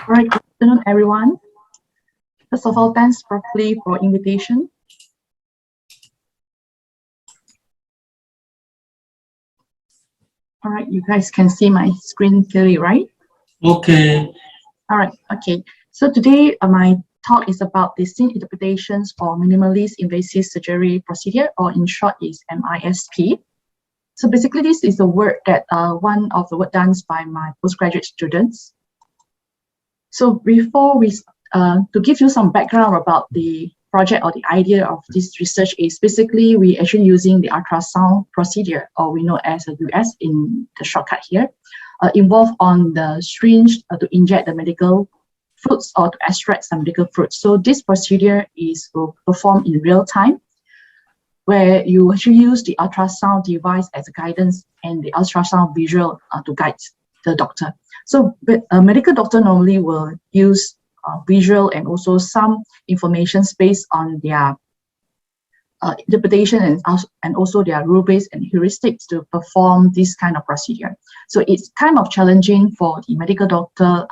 All right, good afternoon, everyone. First of all, thanks, Prof, for invitation. All right, you guys can see my screen clearly, right? Okay. All right, okay. So today, my talk is about the scene interpretations for minimalist invasive surgery procedure, or in short is MISP. So basically, this is the work that one of the work done by my postgraduate students. So before we, to give you some background about the project or the idea of this research is basically we actually using the ultrasound procedure, or we know as a US in the shortcut here, involved on the syringe to inject the medical fruits or to extract some medical fruits. So this procedure is performed in real time, where you actually use the ultrasound device as a guidance and the ultrasound visual to guide the doctor. So a medical doctor normally will use visual and also some information based on their interpretation and also their rule-based and heuristics to perform this kind of procedure. So it's kind of challenging for the medical doctor,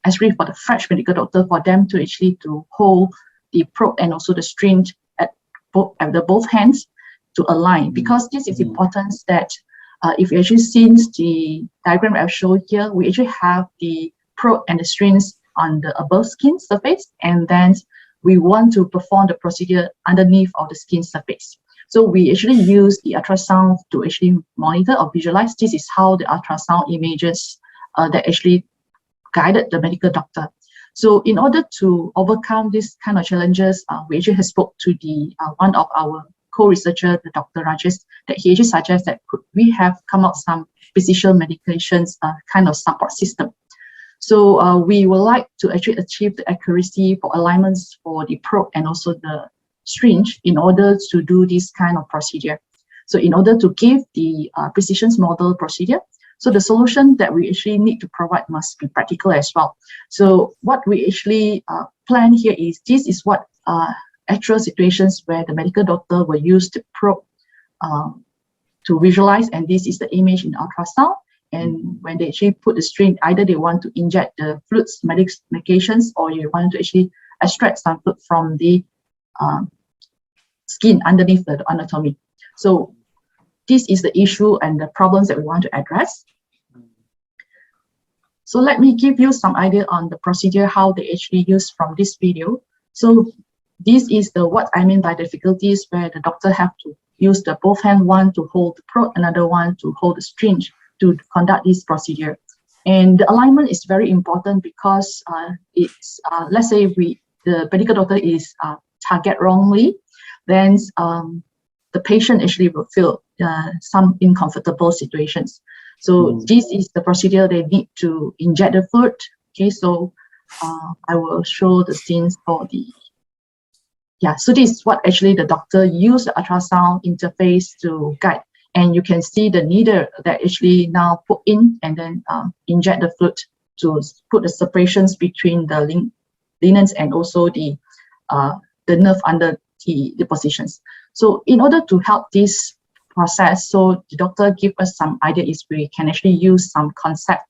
especially for the fresh medical doctor, for them to actually to hold the probe and also the syringe at both hands to align, because this is important that if you actually see the diagram I've shown here, we actually have the probe and the syringe on the above skin surface, and then we want to perform the procedure underneath of the skin surface. So we actually use the ultrasound to actually monitor or visualize. This is how the ultrasound images that actually guided the medical doctor. So in order to overcome this kind of challenges, we actually have spoke to the one of our co-researcher, the Dr. Rajesh, that he actually suggests that could we have come up some precision medications kind of support system. So we would like to actually achieve the accuracy for alignments for the probe and also the syringe in order to do this kind of procedure. So in order to give the precision model procedure, so the solution that we actually need to provide must be practical as well. So what we actually plan here is, this is what actual situations where the medical doctor will use the probe to visualize, and this is the image in ultrasound. And when they actually put the syringe, either they want to inject the fluids, medications, or you want to actually extract some fluid from the skin underneath the anatomy. So this is the issue and the problems that we want to address. So let me give you some idea on the procedure, how they actually use from this video. So this is what I mean by difficulties, where the doctor have to use the both hand, one to hold the probe, another one to hold the syringe to conduct this procedure. And the alignment is very important, because it's let's say the medical doctor is target wrongly, then the patient actually will feel some uncomfortable situations. So this is the procedure they need to inject the fluid. Okay, so I will show the scenes for the so this is what actually the doctor used the ultrasound interface to guide. And you can see the needle that actually now put in and then inject the fluid to put the separations between the linens and also the nerve under the positions. So in order to help this process, so the doctor give us some idea is we can actually use some concept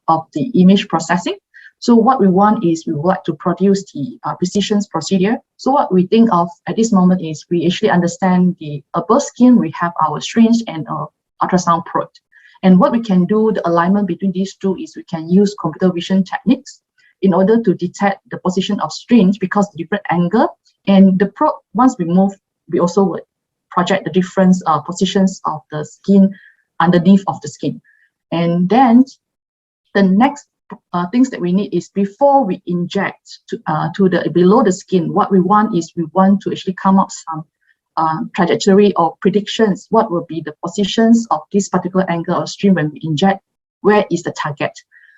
of the image processing. So what we want is we would like to produce the precision procedure. So what we think of at this moment is we actually understand the above skin, we have our syringe and our ultrasound probe. And what we can do, the alignment between these two is we can use computer vision techniques in order to detect the position of syringe, because the different angle, and the probe, once we move, we also would project the different positions of the skin underneath of the skin. And then the next things that we need is, before we inject to the below the skin, what we want is we want to actually come up some trajectory or predictions. What will be the positions of this particular angle or stream when we inject? Where is the target?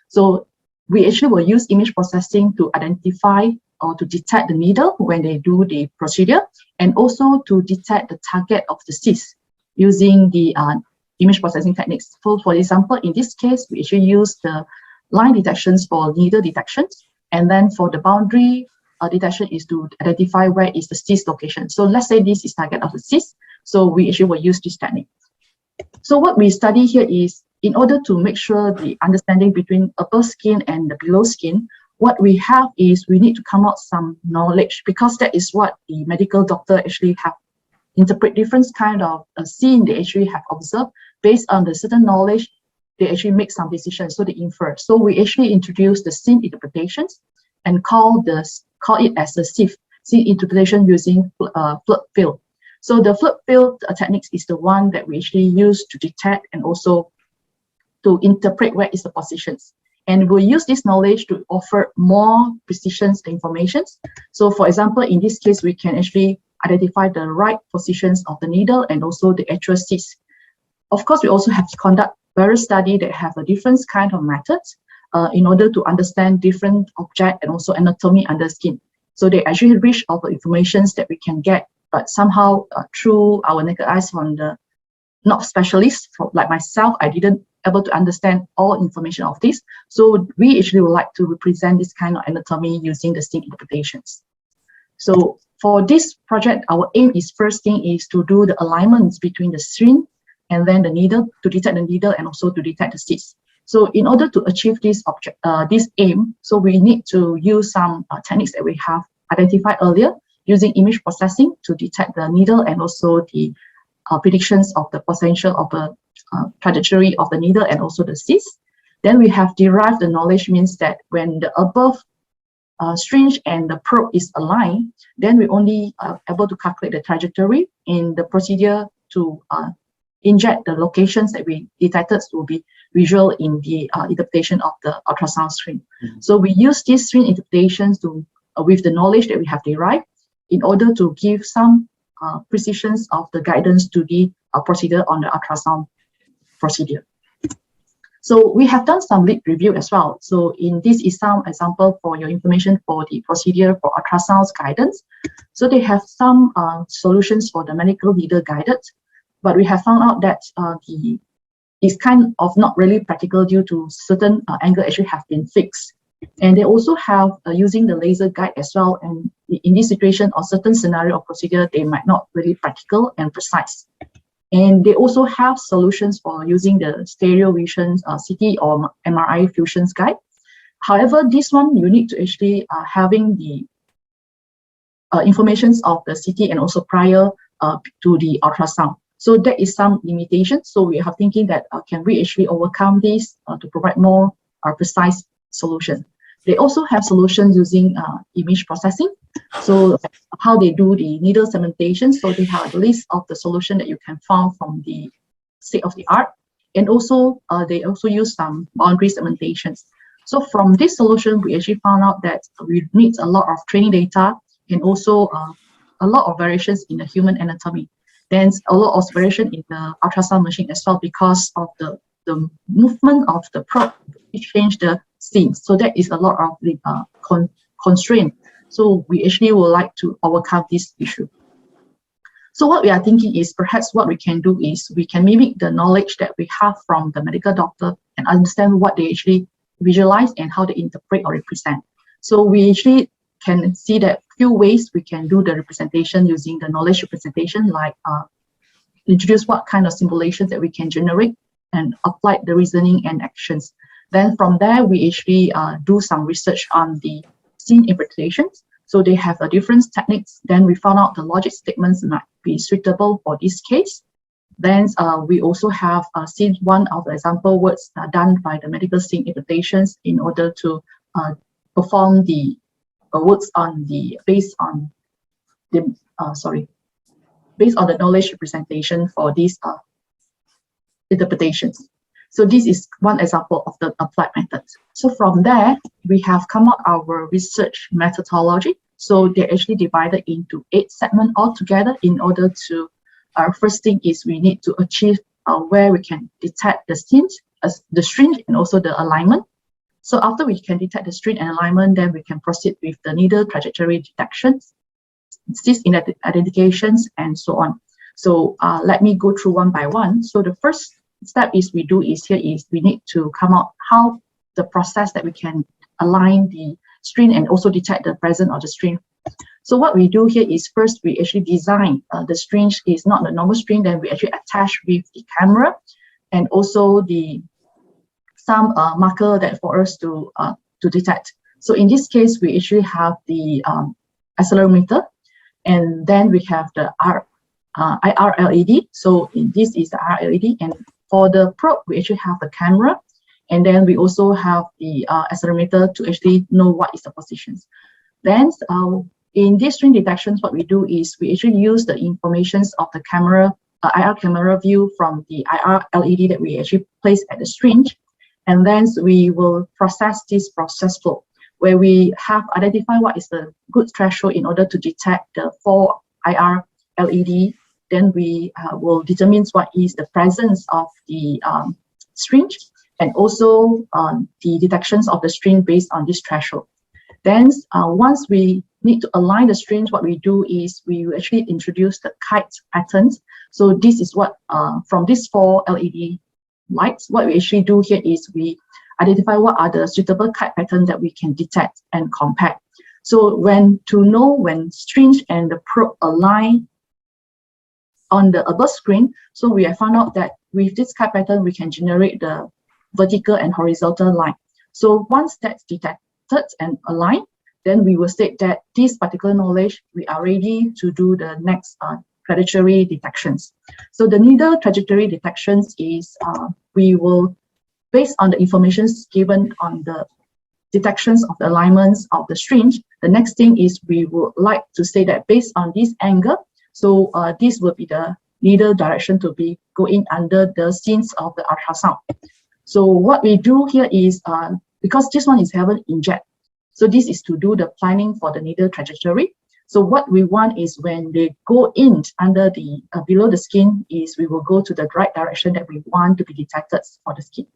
So we actually will use image processing to identify or to detect the needle when they do the procedure, and also to detect the target of the cyst using the image processing techniques. So for example, in this case, we actually use the line detections for needle detections, and then for the boundary detection is to identify where is the cyst location. So let's say this is target of the cyst, so we actually will use this technique. So what we study here is in order to make sure the understanding between above skin and the below skin, what we have is we need to come out some knowledge, because that is what the medical doctor actually have interpret different kind of scene they actually have observed. Based on the certain knowledge, they actually make some decisions, so they infer. So we actually introduce the scene interpretations and call it as a SIF, scene interpretation using flood field. So the flood field techniques is the one that we actually use to detect and also to interpret where is the positions. And we'll use this knowledge to offer more precision informations. So for example, in this case, we can actually identify the right positions of the needle and also the actual seats. Of course, we also have to conduct various studies that have a different kind of methods in order to understand different object and also anatomy under skin. So they actually rich of the informations that we can get, but somehow through our naked eyes from the not specialists, like myself, I didn't able to understand all information of this. So we actually would like to represent this kind of anatomy using the scene interpretations. So for this project, our aim is first thing is to do the alignments between the string and then the needle, to detect the needle and also to detect the seats. So in order to achieve this object, this aim, so we need to use some techniques that we have identified earlier, using image processing to detect the needle and also the predictions of the potential of the trajectory of the needle and also the seats. Then we have derived the knowledge, means that when the above string and the probe is aligned, then we only able to calculate the trajectory in the procedure to inject the locations that we detected will be visual in the interpretation of the ultrasound string. So we use these string interpretations to with the knowledge that we have derived in order to give some precisions of the guidance to the procedure on the ultrasound procedure. So we have done some lead review as well. So in this is some example for your information for the procedure for ultrasound guidance. So they have some solutions for the medical leader guided, but we have found out that it's kind of not really practical due to certain angle actually have been fixed. And they also have using the laser guide as well. And in this situation or certain scenario or procedure, they might not really practical and precise. And they also have solutions for using the stereo vision CT or MRI fusions guide. However, this one you need to actually having the informations of the CT and also prior to the ultrasound. So that is some limitations. So we are thinking that can we actually overcome this to provide more precise solution. They also have solutions using image processing. So how they do the needle segmentation. So they have a list of the solution that you can find from the state of the art. And also they also use some boundary segmentations. So from this solution, we actually found out that we need a lot of training data and also a lot of variations in the human anatomy. Then a lot of variation in the ultrasound machine as well because of the movement of the probe to change the scene. So that is a lot of the constraint. So we actually would like to overcome this issue. So what we are thinking is perhaps what we can do is we can mimic the knowledge that we have from the medical doctor and understand what they actually visualize and how they interpret or represent. So we actually can see that few ways we can do the representation using the knowledge representation, like introduce what kind of simulations that we can generate and apply the reasoning and actions. Then from there, we actually do some research on the scene interpretations. So they have a different techniques. Then we found out the logic statements might be suitable for this case. Then we also have seen one of the example works done by the medical scene interpretations in order to perform the works on the based on the knowledge representation for these interpretations. So this is one example of the applied methods. So from there, we have come up our research methodology. So they're actually divided into 8 segments altogether in order to, our first thing is we need to achieve where we can detect the scenes, the string and also the alignment. So after we can detect the string and alignment, then we can proceed with the needle trajectory detections, cis identifications, and so on. So let me go through one by one. So the first step is we need to come out how the process that we can align the string and also detect the presence of the string. So what we do here is first we actually design the string is not the normal string, then we actually attach with the camera and also the some marker that for us to detect. So in this case, we actually have the accelerometer, and then we have the IR LED. So this is the IR LED, and for the probe, we actually have the camera, and then we also have the accelerometer to actually know what is the positions. Then in these string detections, what we do is we actually use the informations of the camera, IR camera view from the IR LED that we actually place at the string, and then we will process this process flow, where we have identified what is the good threshold in order to detect the 4 IR LED. Then we will determine what is the presence of the string, and also the detections of the string based on this threshold. Then once we need to align the strings, what we do is we actually introduce the kite patterns. So this is what from these 4 LED lights, what we actually do here is we identify what are the suitable kite patterns that we can detect and compare. So to know when strings and the probe align on the above screen, so we have found out that with this kite pattern, we can generate the vertical and horizontal line. So once that's detected and aligned, then we will state that this particular knowledge, we are ready to do the next trajectory detections. So the needle trajectory detections is we will, based on the information given on the detections of the alignments of the strings, the next thing is we would like to say that based on this angle, so this will be the needle direction to be going under the scenes of the ultrasound. So what we do here is, because this one is haven't inject, so this is to do the planning for the needle trajectory. So what we want is when they go in under the below the skin is we will go to the right direction that we want to be detected for the skin.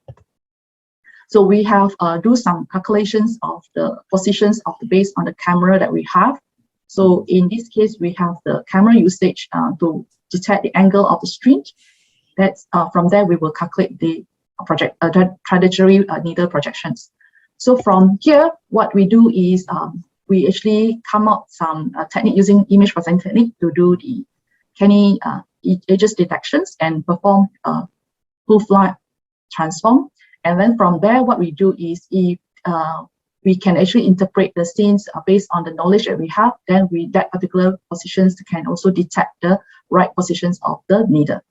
So we have do some calculations of the positions of the based on the camera that we have. So in this case, we have the camera usage to detect the angle of the string. That's from there we will calculate the trajectory needle projections. So from here, what we do is we actually come up some technique using image processing technique to do the Kenny edges detections and perform proof line transform. And then from there, what we do is if we can actually interpret the scenes based on the knowledge that we have, then that particular positions can also detect the right positions of the needle.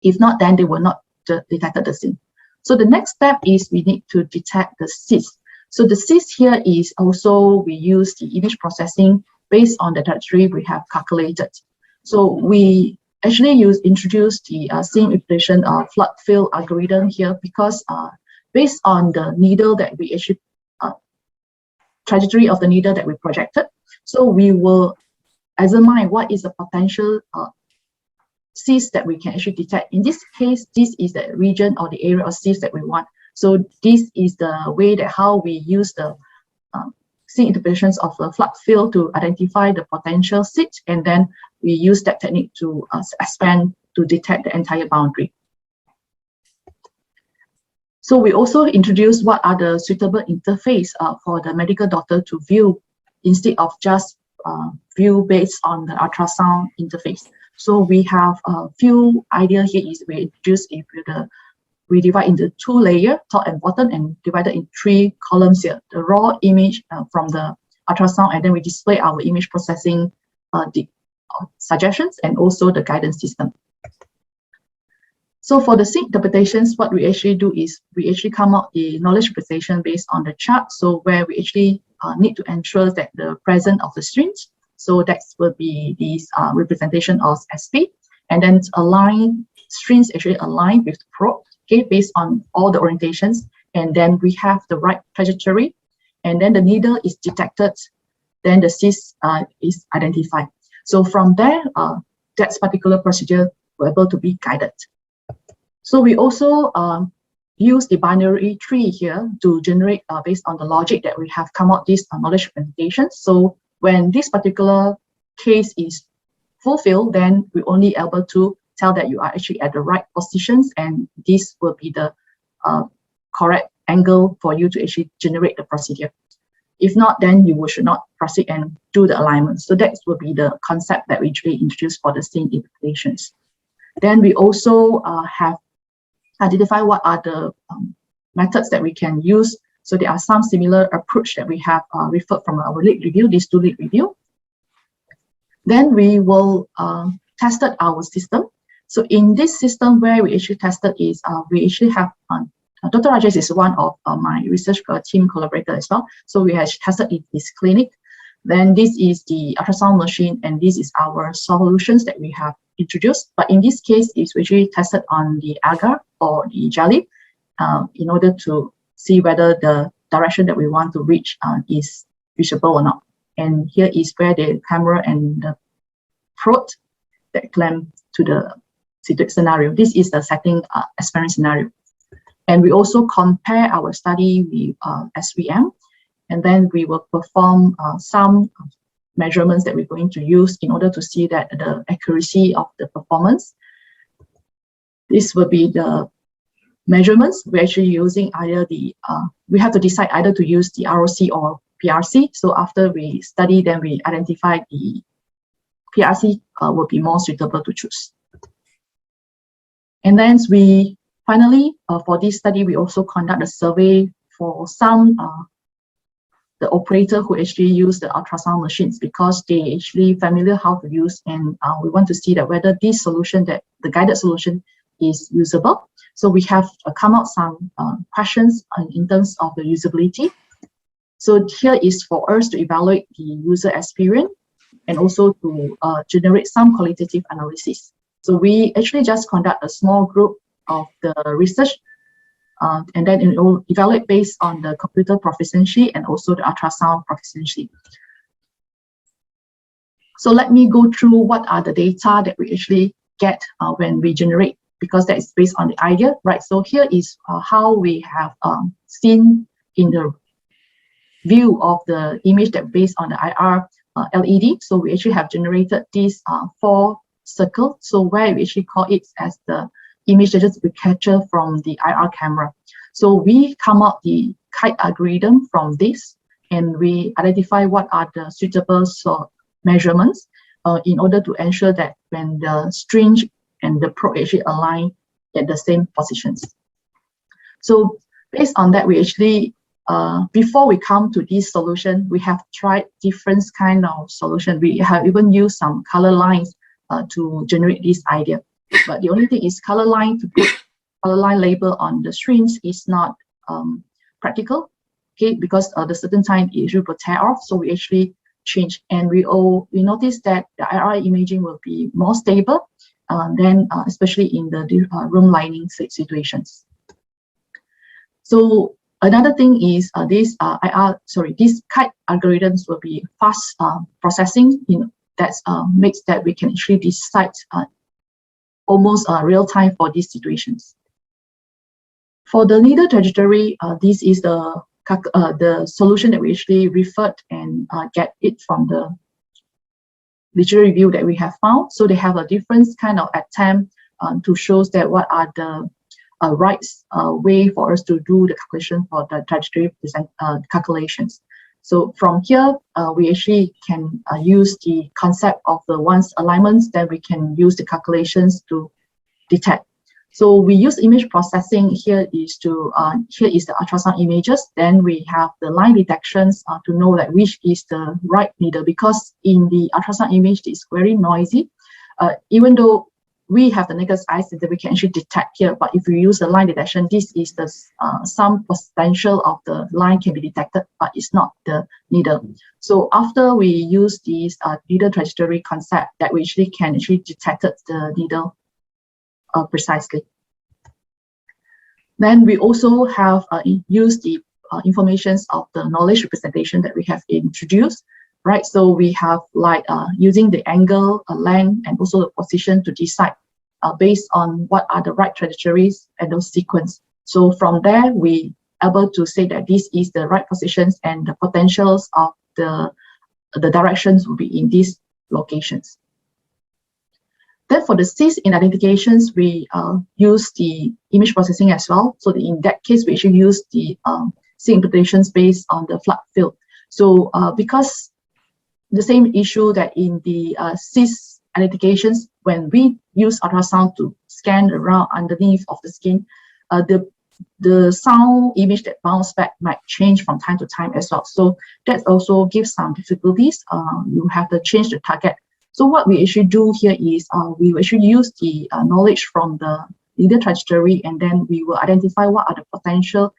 If not, then they will not detect the scene. So the next step is we need to detect the cyst. So the cyst here is also we use the image processing based on the trajectory we have calculated. So we actually introduce the scene interpretation flood field algorithm here because based on the needle that we actually trajectory of the needle that we projected, so we will examine what is the potential cyst that we can actually detect. In this case, this is the region or the area of cyst that we want. So this is the way that how we use the scene interpretations of the flood field to identify the potential cyst, and then we use that technique to expand to detect the entire boundary. So we also introduce what are the suitable interface for the medical doctor to view instead of just view based on the ultrasound interface. So we have a few ideas here is we introduce we divide into 2 layers, top and bottom, and divided in 3 columns here. The raw image from the ultrasound, and then we display our image processing suggestions and also the guidance system. So for the scene interpretations, what we actually do is we actually come up the knowledge representation based on the chart. So where we actually need to ensure that the presence of the strings. So that will be this representation of SP, and then align strings actually align with the probe, okay, based on all the orientations, and then we have the right trajectory, and then the needle is detected, then the cyst is identified. So from there, that particular procedure will be able to be guided. So we also use the binary tree here to generate based on the logic that we have come out this knowledge representation. So when this particular case is fulfilled, then we only able to tell that you are actually at the right positions, and this will be the correct angle for you to actually generate the procedure. If not, then you should not proceed and do the alignment. So that will be the concept that we actually introduced for the scene interpretations. Then we also have identified what are the methods that we can use. So there are some similar approach that we have referred from our lead review, these two lead review. Then we will tested our system. So in this system where we actually tested is, we actually have, Dr. Rajesh is one of my research team collaborator as well. So we have tested in his clinic. Then this is the ultrasound machine, and this is our solutions that we have introduced. But in this case, it's actually tested on the agar or the jelly in order to see whether the direction that we want to reach is reachable or not. And here is where the camera and the probe that clamp to the scenario. This is the setting experiment scenario. And we also compare our study with SVM, and then we will perform some measurements that we're going to use in order to see that the accuracy of the performance. This will be the measurements. We're actually using either the, we have to decide either to use the ROC or PRC. So after we study, then we identify the PRC will be more suitable to choose. And then we finally, for this study, we also conduct a survey for some the operator who actually use the ultrasound machines, because they actually familiar how to use, and we want to see that whether this solution, that the guided solution, is usable. So we have come out some questions in terms of the usability. So here is for us to evaluate the user experience and also to generate some qualitative analysis. So we actually just conduct a small group of the research, and then it will evaluate based on the computer proficiency and also the ultrasound proficiency. So let me go through what are the data that we actually get when we generate, because that is based on the idea, right? So here is how we have seen in the view of the image that based on the IR LED. So we actually have generated these 4 circles. So where we actually call it as the image that we capture from the IR camera. So we come up the kite algorithm from this, and we identify what are the suitable measurements in order to ensure that when the string and the probe actually align at the same positions. So based on that, we actually, before we come to this solution, we have tried different kind of solution. We have even used some color lines to generate this idea. But the only thing is color line, to put color line label on the strings is not practical, okay, because the certain time it will tear off. So we actually change, and we notice that the IR imaging will be more stable than especially in the room lining situations. So another thing is these kite algorithms will be fast processing. That makes that we can actually decide almost real time for these situations. For the needle trajectory, this is the solution that we actually referred and get it from the literature review that we have found. So they have a different kind of attempt to show that what are the right way for us to do the calculation for the trajectory calculations. So from here, we actually can use the concept of the once alignments, then we can use the calculations to detect. So we use image processing. Here is the ultrasound images. Then we have the line detections to know like which is the right needle, because in the ultrasound image it's very noisy. Even though we have the naked eye that we can actually detect here, but if we use the line detection, this is the some potential of the line can be detected, but it's not the needle. So after we use this needle trajectory concept, that we actually can detect the needle precisely. Then we also have used the informations of the knowledge representation that we have introduced, right? So we have like using the angle, length, and also the position to decide based on what are the right trajectories and those sequence. So from there, we able to say that this is the right positions and the potentials of the directions will be in these locations. Then for the cyst in identifications, we use the image processing as well. So in that case, we actually use the cyst interpretations based on the flood field. So because the same issue that in the cyst identifications, when we use ultrasound to scan around underneath of the skin, the the sound image that bounce back might change from time to time as well. So that also gives some difficulties. You have to change the target. So what we actually do here is we will actually use the knowledge from the leader trajectory, and then we will identify what are the potential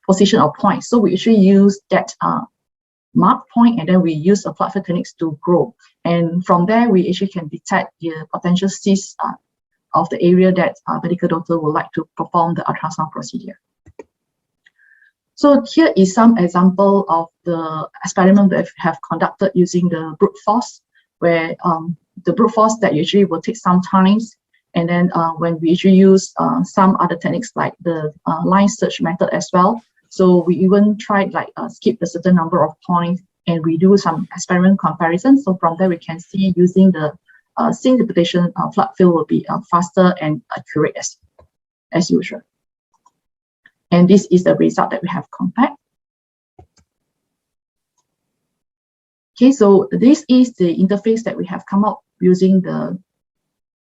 position or points. So we actually use that mark point, and then we use a plug field techniques to grow. And from there, we actually can detect the potential cysts of the area that medical doctor would like to perform the ultrasound procedure. So here is some example of the experiment that we have conducted using the brute force, where the brute force that usually will take some times. And then when we usually use some other techniques like the line search method as well. So we even tried like skip a certain number of points, and we do some experiment comparison. So from there we can see using the scene interpretation flood field will be faster and accurate as usual. And this is the result that we have compared. Okay, so this is the interface that we have come up using the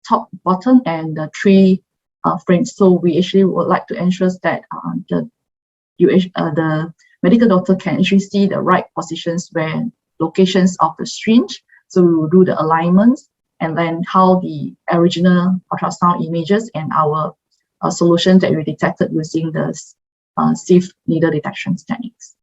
top, bottom, and the three frames. So we actually would like to ensure that the medical doctor can actually see the right positions where locations of the syringe. So we will do the alignments, and then how the original ultrasound images and our solution that we detected using the sieve needle detection techniques.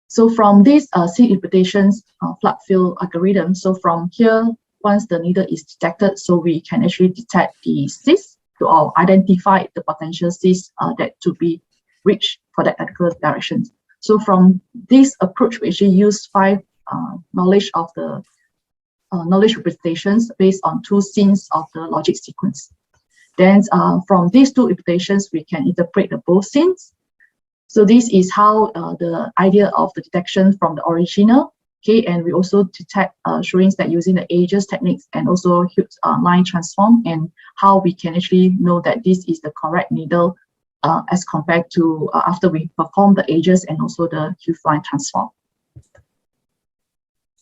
So from this sieve interpretations flood field algorithm, so from here, once the needle is detected, so we can actually detect the cyst to identify the potential cyst that to be reached for that particular direction. So from this approach, we actually use 5 knowledge of the knowledge representations based on 2 scenes of the logic sequence. Then from these 2 interpretations, we can interpret the both scenes. So this is how the idea of the detection from the original. Okay, and we also detect showing that using the ages techniques and also line transform, and how we can actually know that this is the correct needle as compared to after we perform the ages and also the Hughes line transform.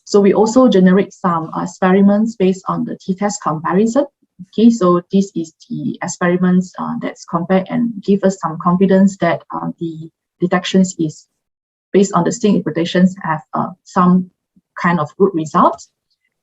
So we also generate some experiments based on the t-test comparison. Okay, so this is the experiments that's compared and give us some confidence that the detections is based on the scene interpretations have some kind of good results.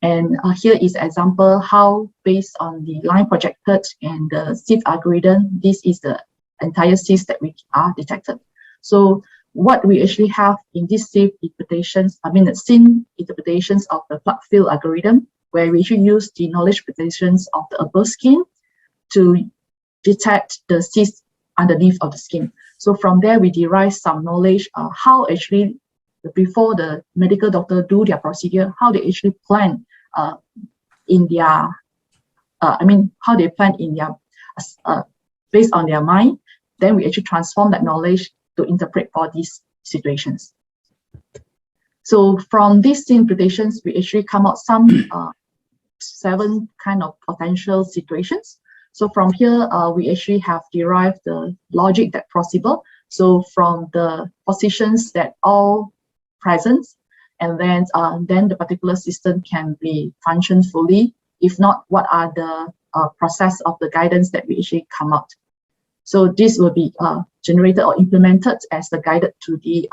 And here is an example how based on the line projected and the sieve algorithm, this is the entire cyst that we are detected. So what we actually have in this sieve interpretations, the scene interpretations of the plug field algorithm, where we should use the knowledge interpretations of the above skin to detect the cyst underneath of the skin. So from there, we derive some knowledge how actually before the medical doctor do their procedure, how they actually plan in their, how they plan in their, based on their mind. Then we actually transform that knowledge to interpret for these situations. So from these interpretations, we actually come out some 7 kind of potential situations. So from here, we actually have derived the logic that possible. So from the positions that all present, and then the particular system can be functioned fully. If not, what are the process of the guidance that we actually come out. So this will be generated or implemented as the guided to the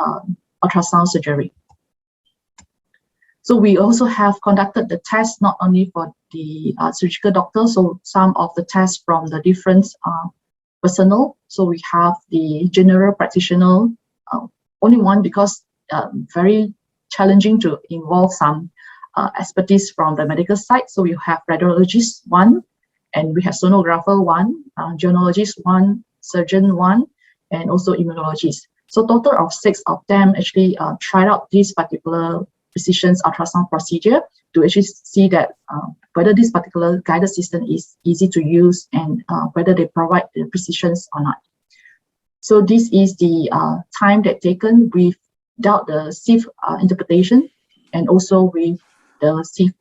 ultrasound surgery. So we also have conducted the test not only for the surgical doctor, so some of the tests from the different personnel. So we have the general practitioner, only one because very challenging to involve some expertise from the medical side. So we have radiologist 1, and we have sonographer 1, geologist 1, surgeon 1, and also immunologist. So total of 6 of them actually tried out this particular precision ultrasound procedure to actually see that whether this particular guided system is easy to use and whether they provide the precisions or not. So this is the time that taken without the sieve interpretation and also with the sieve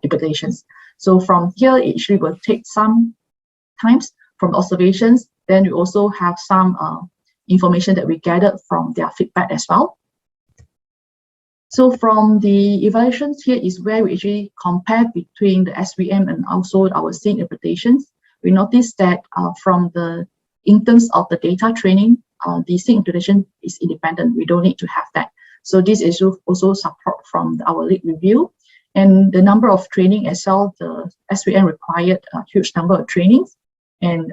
interpretations. So from here, it actually will take some times from observations. Then we also have some information that we gathered from their feedback as well. So from the evaluations, here is where we actually compare between the SVM and also our scene interpretations. we noticed that in terms of the data training, the sync interpretation is independent. We don't need to have that. So this is also support from our lead review. And the number of training as well, the SVN required a huge number of trainings, and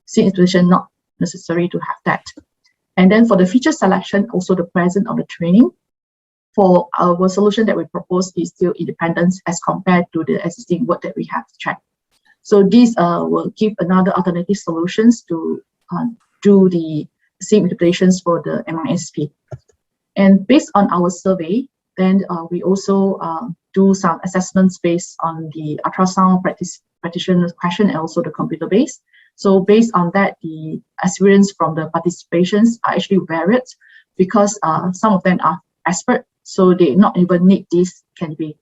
sync interpretation not necessary to have that. And then for the feature selection, also the presence of the training. For our solution that we propose is still independent as compared to the existing work that we have checked. So these will give another alternative solutions to do the same interpretations for the MISP. And based on our survey, then we also do some assessments based on the ultrasound practitioner question and also the computer base. So based on that, the experience from the participations are actually varied because some of them are expert, so they not even need this, can be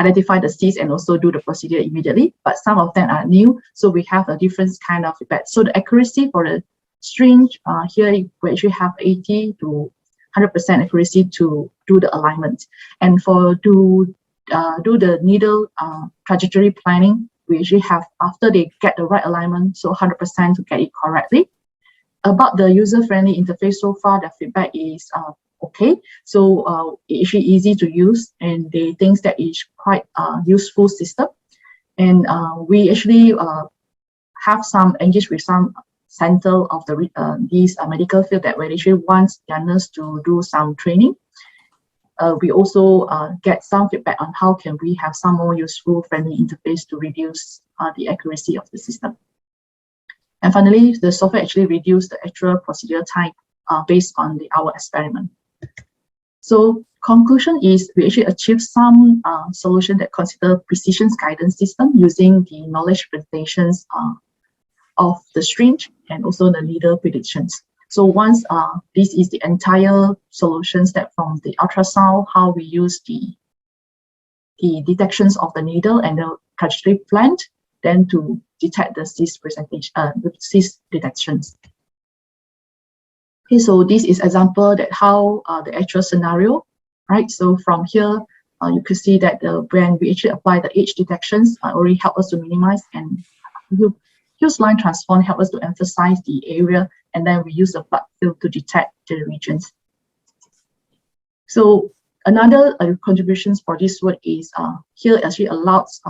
identify the Cs and also do the procedure immediately, but some of them are new, so we have a different kind of feedback. So the accuracy for the string here, we actually have 80 to 100% accuracy to do the alignment. And for do the needle trajectory planning, we actually have, after they get the right alignment, so 100% to get it correctly. About the user-friendly interface so far, the feedback is okay. So it's actually easy to use, and they think that it's quite a useful system. And we actually have some engaged with some center of the these medical field that we actually want their nurse to do some training. We also get some feedback on how can we have some more useful friendly interface to reduce the accuracy of the system. And finally, the software actually reduced the actual procedure time based on our experiment. So conclusion is we actually achieved some solution that consider precision guidance system using the knowledge presentations of the string and also the needle predictions. So once this is the entire solutions that from the ultrasound, how we use the detections of the needle and the trajectory plan, then to detect the cyst presentation, the cyst detections. Okay, so this is example that how the actual scenario, right? So from here, you could see that when we actually apply the age detections, already help us to minimize, and use line transform help us to emphasize the area, and then we use the blood field to detect the regions. So another contributions for this work is here actually allows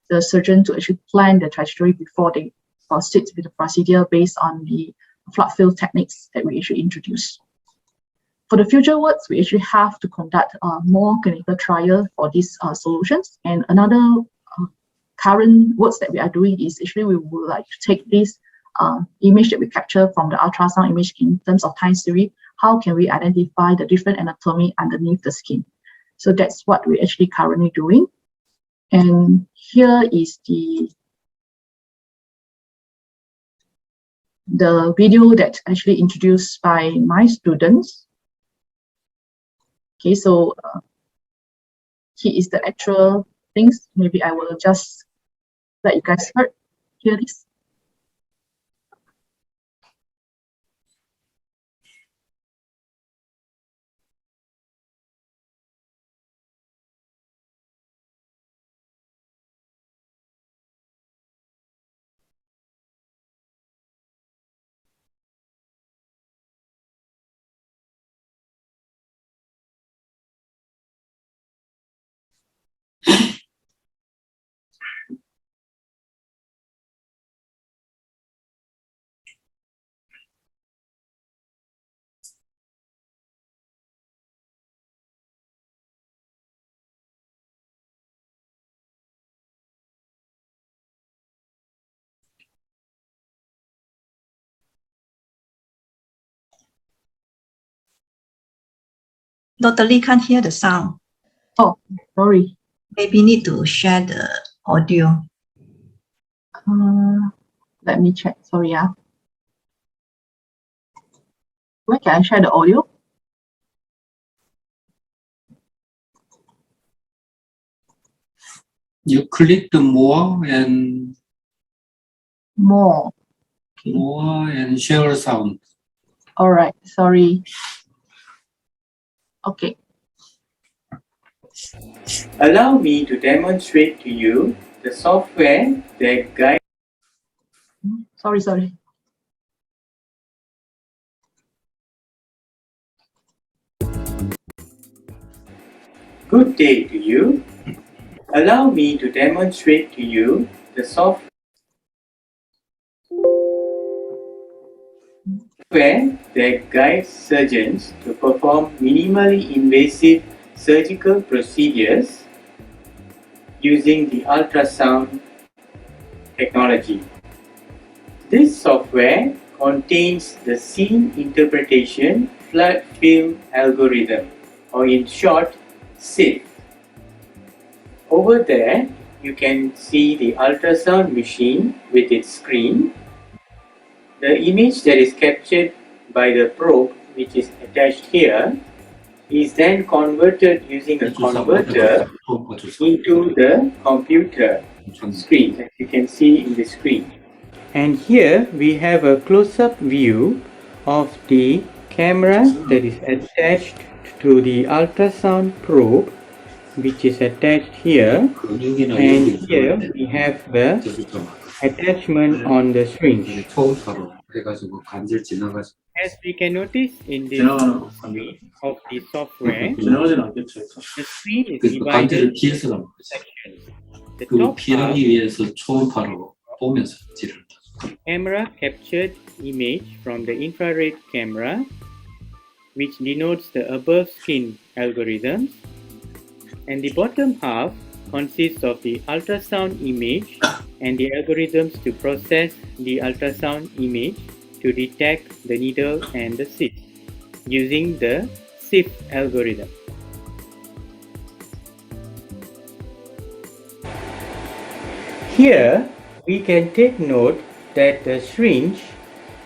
the surgeon to actually plan the trajectory before they proceed with the procedure based on the flood field techniques that we actually introduce. For the future works, we actually have to conduct more clinical trial for these solutions. And another current works that we are doing is actually we would like to take this image that we capture from the ultrasound image in terms of time series. How can we identify the different anatomy underneath the skin? So that's what we're actually currently doing. And here is the video that actually introduced by my students. Okay, so here is the actual things. Maybe I will just let you guys hear this. Dr. Lee can't hear the sound. Oh, sorry. Maybe need to share the audio. Let me check. Sorry, yeah. Where can I share the audio? You click the more and More. Okay. more and share sound. All right. Sorry. Okay. Allow me to demonstrate to you the software that guides Sorry. Good day to you. Allow me to demonstrate to you the software that guides surgeons to perform minimally invasive surgical procedures using the ultrasound technology. This software contains the scene interpretation flood film algorithm, or in short, SIF. Over there, you can see the ultrasound machine with its screen. The image that is captured by the probe, which is attached here, is then converted using a converter into the computer screen, as you can see in the screen. And here we have a close-up view of the camera that is attached to the ultrasound probe, which is attached here, and here we have the attachment on the syringe. As we can notice in this screen of the software, the screen is divided into sections. The top half, camera captured image from the infrared camera, which denotes the above skin algorithms, and the bottom half consists of the ultrasound image and the algorithms to process the ultrasound image to detect the needle and the cyst using the SIF algorithm. Here we can take note that the syringe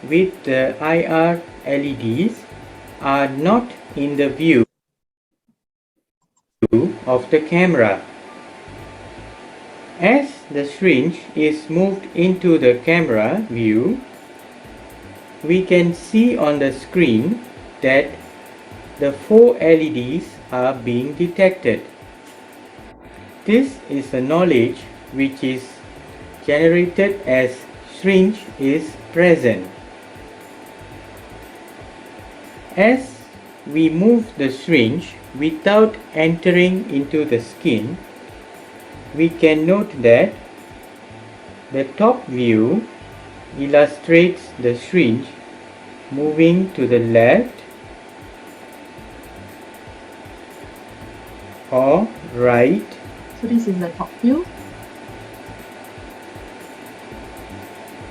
with the IR LEDs are not in the view of the camera. As the syringe is moved into the camera view, we can see on the screen that the 4 LEDs are being detected. This is a knowledge which is generated as syringe is present. As we move the syringe without entering into the skin, we can note that the top view illustrates the syringe moving to the left or right. So this is the top view.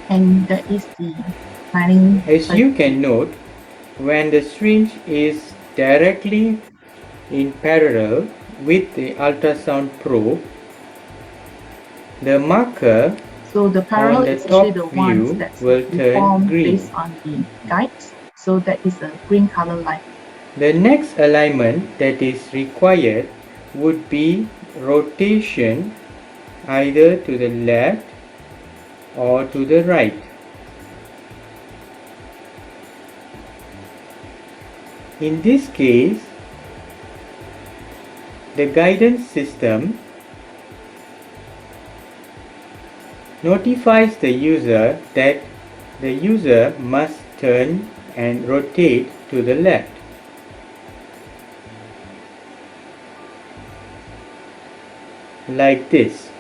And that is the planning. As you can note, when the syringe is directly in parallel with the ultrasound probe, the marker so the parallel on the is actually top the ones view that's will turn informed green. based on the guides. So that is a green color line. The next alignment that is required would be rotation either to the left or to the right. In this case, the guidance system notifies the user that the user must turn and rotate to the left. Like this.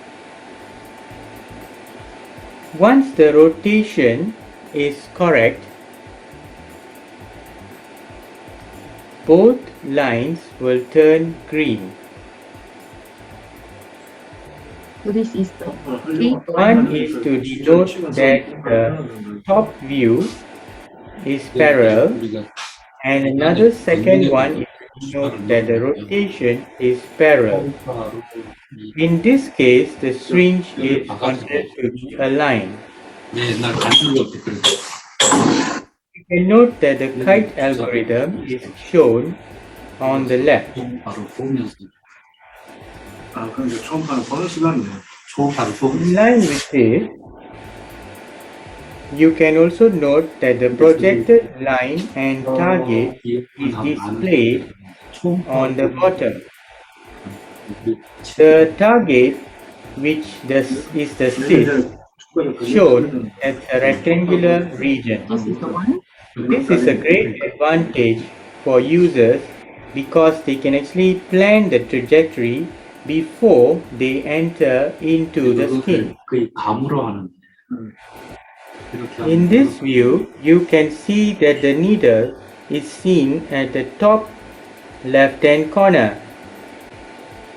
Once the rotation is correct, both lines will turn green. So this is the One is to denote that the top view is parallel, and another second one is to denote that the rotation is parallel. In this case, the syringe is wanted to be aligned. You can note that the kite algorithm is shown on the left. In line with this, you can also note that the projected line and target is displayed on the bottom. The target, which is the cyst, shown as a rectangular region. This is the one. This is a great advantage for users because they can actually plan the trajectory before they enter into the skin. In this view, you can see that the needle is seen at the top left-hand corner.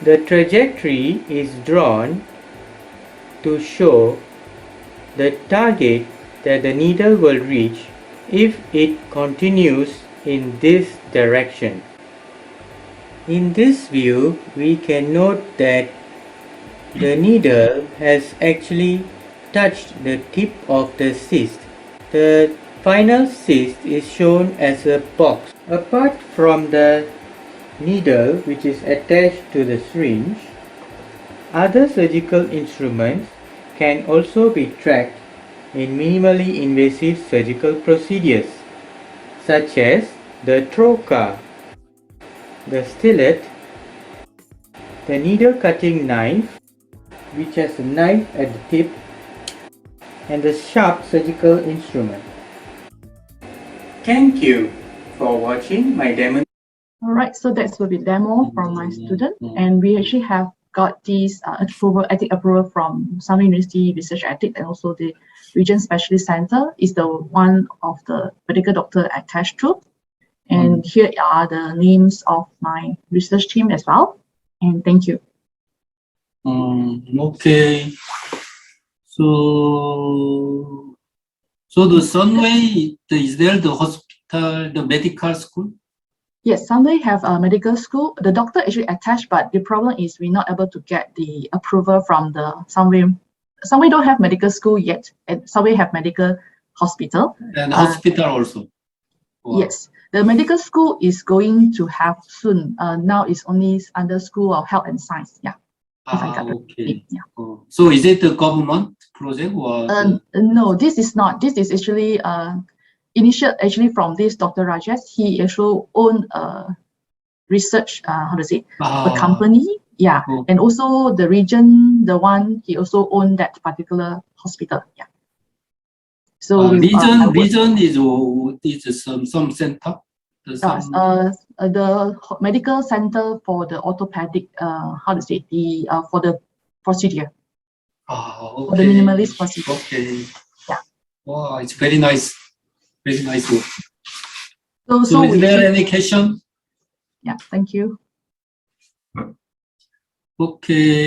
The trajectory is drawn to show the target that the needle will reach if it continues in this direction. In this view, we can note that the needle has actually touched the tip of the cyst. The final cyst is shown as a box. Apart from the needle which is attached to the syringe, other surgical instruments can also be tracked in minimally invasive surgical procedures, such as the trocar, the stylet, the needle cutting knife, which has a knife at the tip, and the sharp surgical instrument. Thank you for watching my demo. All right, so that's will be demo from my student, and we actually have got these ethic approval from Sunway University Research Ethics and also the Region Specialist Center is the one of the medical doctor attached to. And here are the names of my research team as well. And thank you. Okay. So the Sunway, is there the hospital, the medical school? Yes, Sunway have a medical school. The doctor actually attached, but the problem is we're not able to get the approval from the Sunway. Sunway don't have medical school yet, and Sunway have medical hospital. And hospital also? Wow. Yes, the medical school is going to have soon. Now it's only under School of Health and Science. Yeah. Okay. Yeah. So is it a government project or? No, this is not. This is actually initial actually from this Dr. Rajesh. He actually owned a research a company. Yeah, and also the region, the one he also owned that particular hospital. Yeah. So region is some center. The medical center for the orthopedic for the procedure. Okay. For the minimalist procedure. Okay. Yeah. Wow, it's very nice. Very nice work. So is there any question? Yeah, thank you. Okay.